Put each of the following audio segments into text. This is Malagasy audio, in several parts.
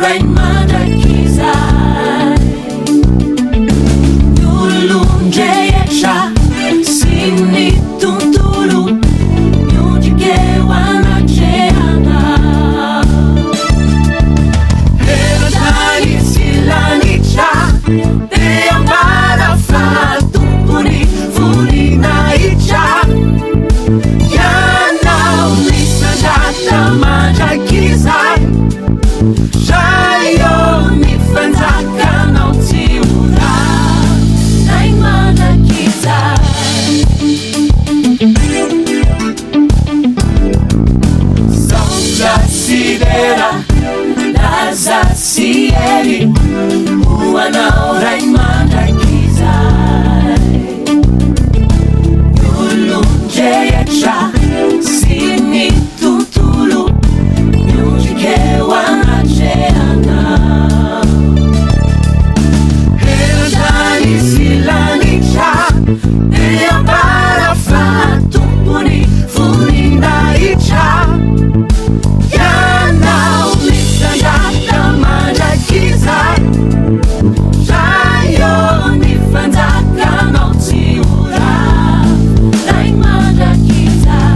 Ray Mandakizai Nulunjeyecha Sini tuntulu Nyujike wanacheana Herodani silanicha Deambara fatumpuni Funinaicha Yana ulisajata Mandakizai Shayo nifenzaka no tiura Ray Mandakizai Sonja sidera Naza sieri Uanao Ray Mandakizai Nulunjeyecha Sini tuntulu Nyujike wanacheana Herodani silanicha Deambara fatumpuni Funinaicha Yana ulisajata Mandakizai Shayo nifenzaka no tiura Ray Mandakizai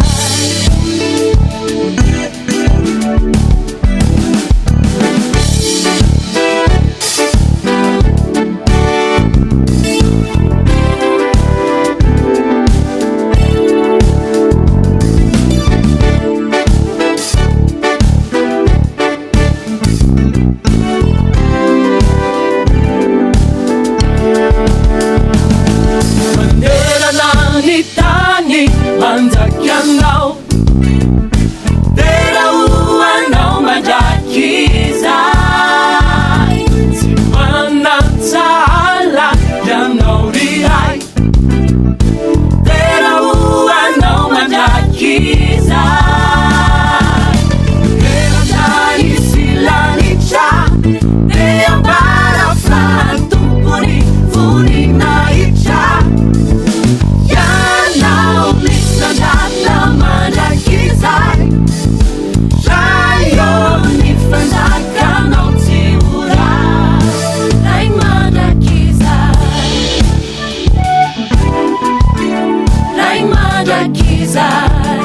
Bandera nanitani Mandakianao Dera uanao Mandakizai Simana Ta'ala Yanao rirai Dera uanao Mandakizai Herodani silanicha Deambara fatumpuni Funinaicha Yana ulisajata Mandakizai Shayo nifenzaka no tiura Ray Mandakizai Ray Mandakizai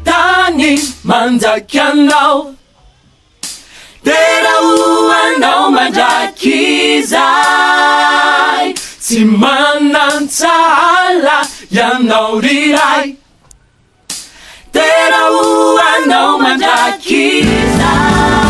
tani mandakianao tena hoanao mandrakizay tsy manan-tsala ianao riray tena hoanao mandrakizay